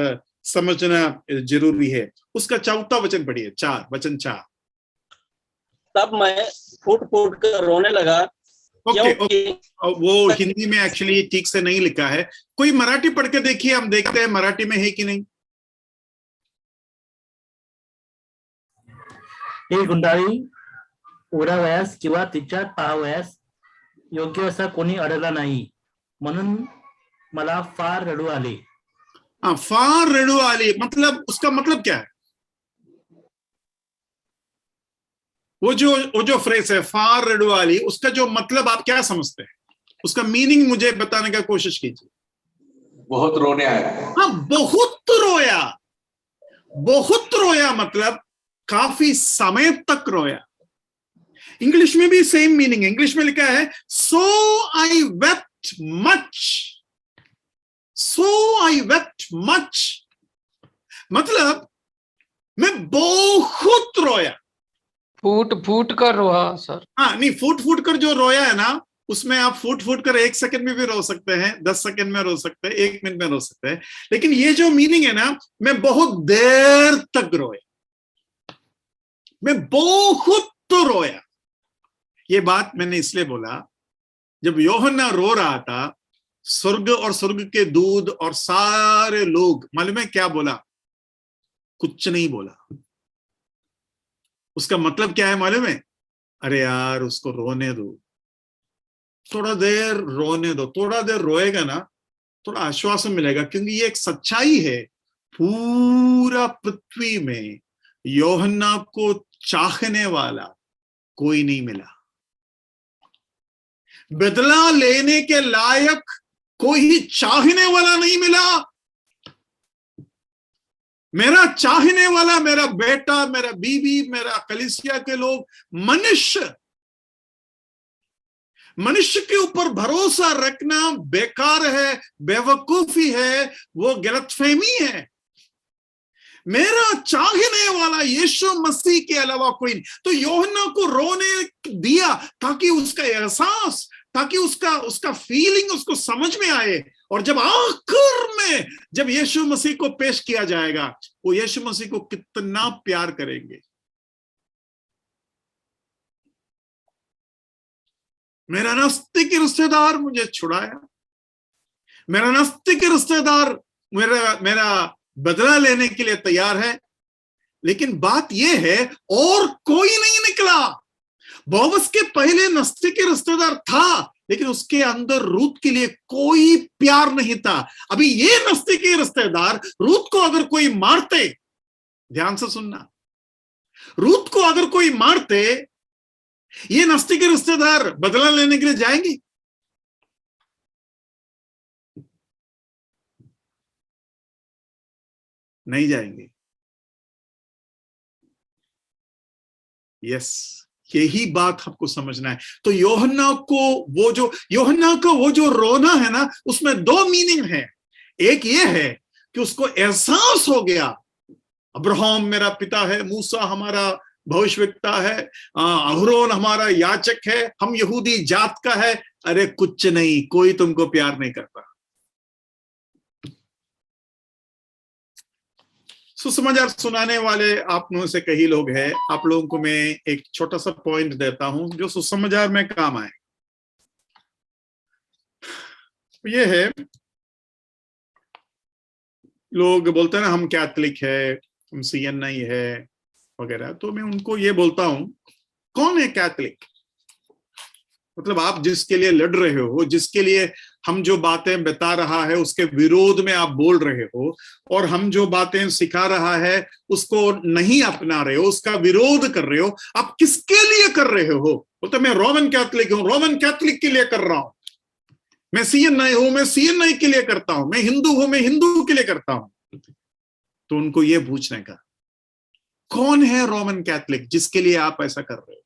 [SPEAKER 1] समझना जरूरी है। उसका 4वां वचन पढ़िए, 4।
[SPEAKER 2] तब मैं फूट फूट कर रोने लगा,
[SPEAKER 1] ओके,
[SPEAKER 2] क्योंकि
[SPEAKER 1] वो हिंदी में एक्चुअली ठीक से नहीं लिखा है। कोई मराठी पढ़ के देखिए, हम देखते हैं मराठी में है कि नहीं।
[SPEAKER 6] ही गुंडाळी ओढावयास किंवा तिच्यात पाहावयास योग्य असा कोणी अडला नाही, म्हणून मला फार रडू आले।
[SPEAKER 1] हाँ, फार रडू आली मतलब उसका मतलब क्या है? वो जो फ्रेज है फार रडू आली, उसका जो मतलब आप क्या समझते हैं? उसका मीनिंग मुझे बताने का कोशिश कीजिए।
[SPEAKER 7] बहुत रोने आया।
[SPEAKER 1] हाँ, बहुत रोया। बहुत रोया मतलब काफी समय तक रोया। इंग्लिश में भी सेम मीनिंग है। इंग्लिश में लिखा है सो आई वेप्ट मच। सो आई वेप्ट मच मतलब मैं बहुत रोया।
[SPEAKER 8] फूट फूट कर रोआ सर।
[SPEAKER 1] हाँ, नहीं, फूट फूट कर जो रोया है ना, उसमें आप फूट फूट कर 1 सेकंड में भी रो सकते हैं, 10 सेकंड में रो सकते हैं, 1 मिनट में रो सकते हैं। लेकिन ये जो मीनिंग है ना, मैं बहुत देर तक रोया, मैं बहुत रोया। ये बात मैंने इसलिए बोला, जब यूहन्ना रो रहा था, स्वर्ग और स्वर्ग के दूत और सारे लोग, मालूम है क्या बोला? कुछ नहीं बोला। उसका मतलब क्या है मालूम है? अरे यार, उसको रोने दो, थोड़ा देर रोने दो। थोड़ा देर रोएगा ना, थोड़ा आश्वासन मिलेगा, क्योंकि ये एक सच्चाई है। पूरा पृथ्वी में यूहन्ना को चाहने वाला कोई नहीं मिला, बदला लेने के लायक कोई चाहने वाला नहीं मिला। मेरा चाहने वाला, मेरा बेटा, मेरा बीवी, मेरा कलीसिया के लोग, मनुष्य के ऊपर भरोसा रखना बेकार है, बेवकूफी है, वो गलतफहमी है। मेरा चाहने वाला यीशु मसीह के अलावा कोई नहीं। तो यूहन्ना को रोने दिया ताकि उसका एहसास, ताकि उसका फीलिंग उसको समझ में आए। और जब आखिर में जब यीशु मसीह को पेश किया जाएगा, वो यीशु मसीह को कितना प्यार करेंगे। मेरा नास्तिक रिश्तेदार मुझे छुड़ाया, मेरा नास्तिक रिश्तेदार मेरा बदला लेने के लिए तैयार है। लेकिन बात यह है, और कोई नहीं निकला। बोअज के पहले नास्तिक रिश्तेदार था, लेकिन उसके अंदर रूत के लिए कोई प्यार नहीं था। अभी ये नास्तिक रिश्तेदार रूत को अगर कोई मारते, ध्यान से सुनना, रूत को अगर कोई मारते, ये नास्तिक रिश्तेदार बदला लेने के लिए जाएंगे? नहीं जाएंगे। यस, यही बात आपको समझना है। तो यूहन्ना का वो जो रोना है ना, उसमें 2 मीनिंग है। एक ये है कि उसको एहसास हो गया, अब्राहम मेरा पिता है, मूसा हमारा भविष्यवक्ता है, अहरोन हमारा याचक है, हम यहूदी जात का है। अरे कुछ नहीं, कोई तुमको प्यार नहीं करता। सुसमाचार सुनाने वाले आप में से कई लोग हैं। आप लोगों को मैं एक छोटा सा पॉइंट देता हूं जो सुसमाचार में काम आए। ये है, लोग बोलते हैं ना हम कैथलिक है, हम CNI है वगैरह। तो मैं उनको ये बोलता हूं, कौन है कैथलिक? मतलब आप जिसके लिए लड़ रहे हो, जिसके लिए हम जो बातें बता रहा है उसके विरोध में आप बोल रहे हो, और हम जो बातें सिखा रहा है उसको नहीं अपना रहे हो, उसका विरोध कर रहे हो, आप किसके लिए कर रहे हो? बोलते मैं रोमन कैथलिक हूं, रोमन कैथलिक के लिए कर रहा हूं। मैं CNI हूं, मैं CNI के लिए करता हूं। मैं हिंदू हूं, मैं हिंदू के लिए करता हूं। तो उनको ये पूछने का, कौन है रोमन कैथलिक जिसके लिए आप ऐसा कर रहे हो?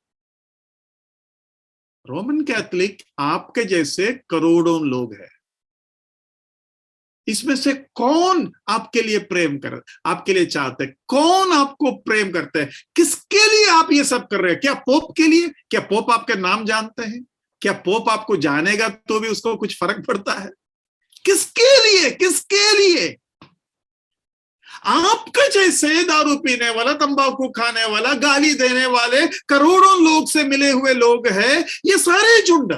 [SPEAKER 1] रोमन कैथलिक आपके जैसे करोड़ों लोग हैं। इसमें से कौन आपके लिए प्रेम कर, आपके लिए चाहते हैं? कौन आपको प्रेम करते हैं? किसके लिए आप ये सब कर रहे हैं? क्या पोप के लिए? क्या पोप आपके नाम जानते हैं? क्या पोप आपको जानेगा तो भी उसको कुछ फर्क पड़ता है? किसके लिए, किसके लिए? आपके जैसे दारू पीने वाला, तंबाकू खाने वाला, गाली देने वाले करोड़ों लोग से मिले हुए लोग हैं ये सारे झुंड।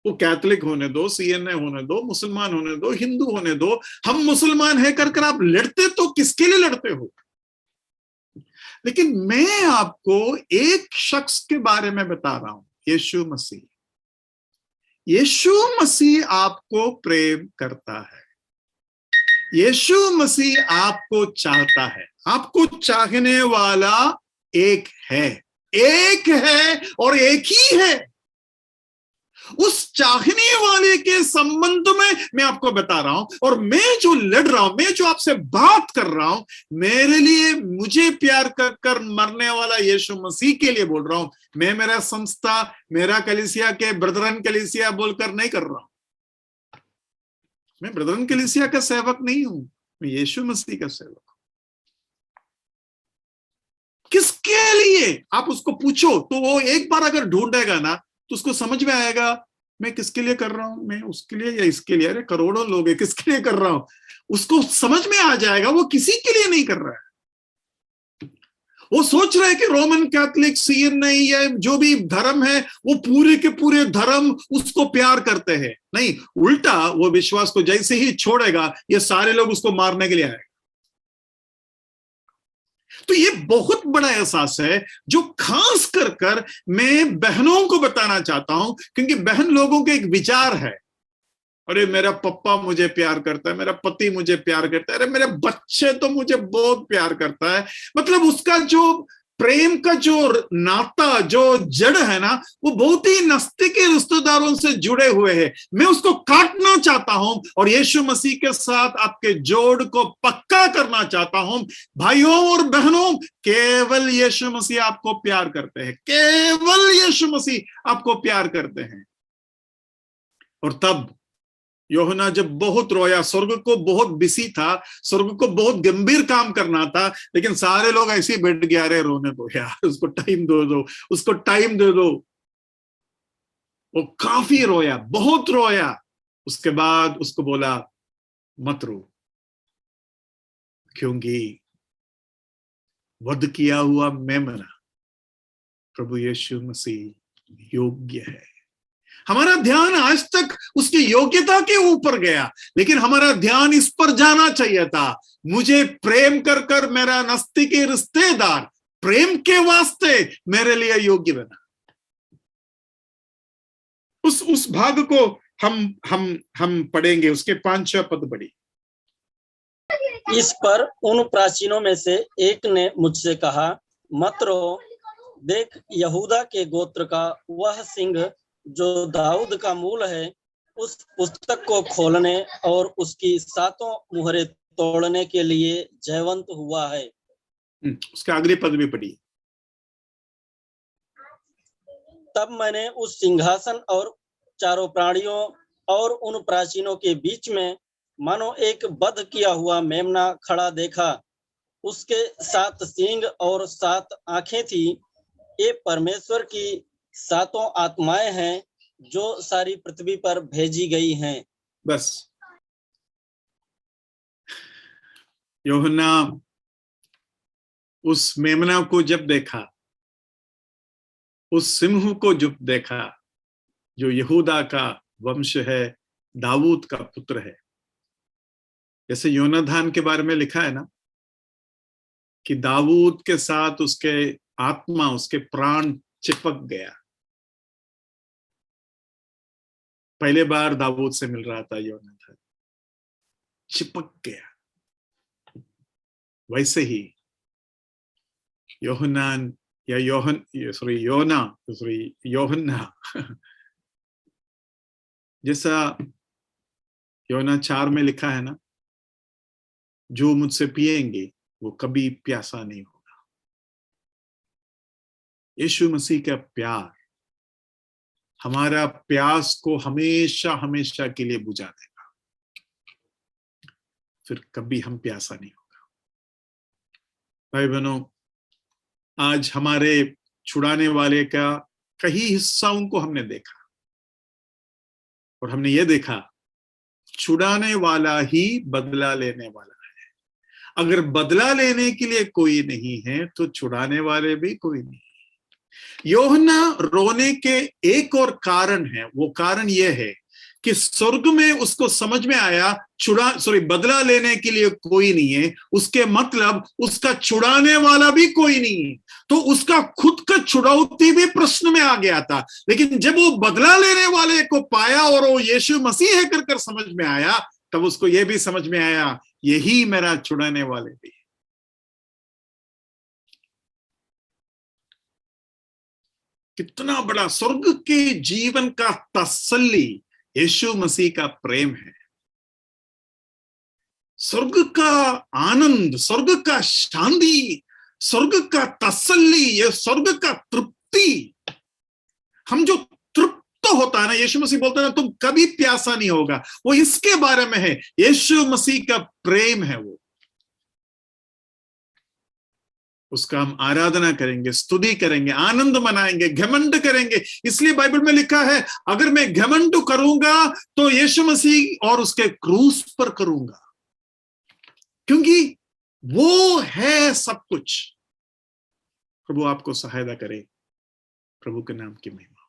[SPEAKER 1] वो कैथोलिक होने दो, सीएनए होने दो, मुसलमान होने दो, हिंदू होने दो, हम मुसलमान है कर आप लड़ते तो किसके लिए लड़ते हो? लेकिन मैं आपको एक शख्स के बारे में बता रहा हूं, यीशु मसीह। यीशु मसीह आपको प्रेम करता है, यीशु मसीह आपको चाहता है। आपको चाहने वाला एक है, एक है और एक ही है। उस चाहने वाले के संबंध में मैं आपको बता रहा हूं, और मैं जो लड़ रहा हूं, मैं जो आपसे बात कर रहा हूं, मेरे लिए, मुझे प्यार कर मरने वाला यीशु मसीह के लिए बोल रहा हूं। मैं मेरा संस्था, मेरा कलीसिया के ब्रदरन कलीसिया बोलकर नहीं कर रहा हूं। मैं ब्रदरन कलीसिया का सेवक नहीं हूं, मैं यीशु मसीह का सेवक हूं। किसके लिए? आप उसको पूछो तो वो एक बार अगर ढूंढेगा ना तो उसको समझ में आएगा मैं किसके लिए कर रहा हूं, मैं उसके लिए या इसके लिए। अरे करोड़ों लोग हैं, किसके लिए कर रहा हूं उसको समझ में आ जाएगा। वो किसी के लिए नहीं कर रहा है। वो सोच रहा है कि रोमन कैथोलिक, सीएनए या जो भी धर्म है वो पूरे के पूरे धर्म उसको प्यार करते हैं। नहीं, उल्टा वो विश्वास को जैसे ही छोड़ेगा ये सारे लोग उसको मारने के लिए आएंगे। तो ये बहुत बड़ा एहसास है जो खास कर मैं बहनों को बताना चाहता हूं, क्योंकि बहन लोगों के एक विचार है, अरे मेरा पप्पा मुझे प्यार करता है, मेरा पति मुझे प्यार करता है, अरे मेरे बच्चे तो मुझे बहुत प्यार करता है। मतलब उसका जो प्रेम का जो नाता, जो जड़ है ना, वो बहुत ही नजदीकी रिश्तेदारों से जुड़े हुए हैं। मैं उसको काटना चाहता हूं और यीशु मसीह के साथ आपके जोड़ को पक्का करना चाहता हूं। भाइयों और बहनों, केवल यीशु मसीह आपको प्यार करते हैं, केवल यीशु मसीह आपको प्यार करते हैं। और तब यूहन्ना जब बहुत रोया, स्वर्ग को बहुत बिजी था, स्वर्ग को बहुत गंभीर काम करना था, लेकिन सारे लोग ऐसे ही बैठ गया, अरे रोने दो यार, उसको टाइम दो, उसको टाइम दे दो। वो काफी रोया, बहुत रोया। उसके बाद उसको बोला मत रो, क्योंकि वध किया हुआ मेमना प्रभु यीशु मसीह योग्य है। हमारा ध्यान आज तक उसकी योग्यता के ऊपर गया, लेकिन हमारा ध्यान इस पर जाना चाहिए था, मुझे प्रेम कर मेरा नजदीकी रिश्तेदार प्रेम के वास्ते मेरे लिए योग्य बना। उस भाग को हम पढ़ेंगे, उसके 5-6 पद पढ़ी।
[SPEAKER 2] इस पर उन प्राचीनों में से एक ने मुझसे कहा, मत रो, देख यहूदा के गोत्र का वह सिंह जो दाऊद का मूल है, उस पुस्तक को खोलने और उसकी 7 मुहरें तोड़ने के लिए जयवंत हुआ है।
[SPEAKER 1] उसके अगली पद भी पढ़ी।
[SPEAKER 2] तब मैंने उस सिंहासन और चारों प्राणियों और उन प्राचीनों के बीच में मानो एक वध किया हुआ मेमना खड़ा देखा। उसके 7 सींग और 7 आंखें थी। ये परमेश्वर की 7 आत्माएं हैं जो सारी पृथ्वी पर भेजी गई हैं।
[SPEAKER 1] बस यूहन्ना उस मेमना को जब देखा, उस सिंह को जब देखा जो यहूदा का वंश है, दाऊद का पुत्र है। जैसे योनाथान के बारे में लिखा है ना कि दाऊद के साथ उसके आत्मा, उसके प्राण चिपक गया। पहले बार दाऊद से मिल रहा था योनाथान, चिपक गया। वैसे ही यूहन्ना जैसा यूहन्ना 4 में लिखा है ना, जो मुझसे पिएंगे वो कभी प्यासा नहीं होगा। यीशु मसीह का प्यार हमारा प्यास को हमेशा हमेशा के लिए बुझा देगा, फिर कभी हम प्यासा नहीं होगा। भाई बहनों, आज हमारे छुड़ाने वाले का कई हिस्साओं को हमने देखा और हमने ये देखा छुड़ाने वाला ही बदला लेने वाला है। अगर बदला लेने के लिए कोई नहीं है तो छुड़ाने वाले भी कोई नहीं। यूहन्ना रोने के एक और कारण है, वो कारण यह है कि स्वर्ग में उसको समझ में आया बदला लेने के लिए कोई नहीं है, उसके मतलब उसका छुड़ाने वाला भी कोई नहीं है, तो उसका खुद का छुड़ौती भी प्रश्न में आ गया था। लेकिन जब वो बदला लेने वाले को पाया और वो यीशु मसीह है कर समझ में आया, तब उसको यह भी समझ में आया यही मेरा छुड़ाने वाले भी है। कितना बड़ा स्वर्ग के जीवन का तसल्ली यीशु मसीह का प्रेम है, स्वर्ग का आनंद, स्वर्ग का शांति, स्वर्ग का तसल्ली, ये स्वर्ग का तृप्ति। हम जो तृप्त होता है ना, यीशु मसीह बोलता है तुम कभी प्यासा नहीं होगा, वो इसके बारे में है। यीशु मसीह का प्रेम है वो, उसका हम आराधना करेंगे, स्तुति करेंगे, आनंद मनाएंगे, घमंड करेंगे। इसलिए बाइबल में लिखा है अगर मैं घमंड करूंगा तो यीशु मसीह और उसके क्रूस पर करूंगा, क्योंकि वो है सब कुछ। प्रभु आपको सहायता करे। प्रभु के नाम की महिमा।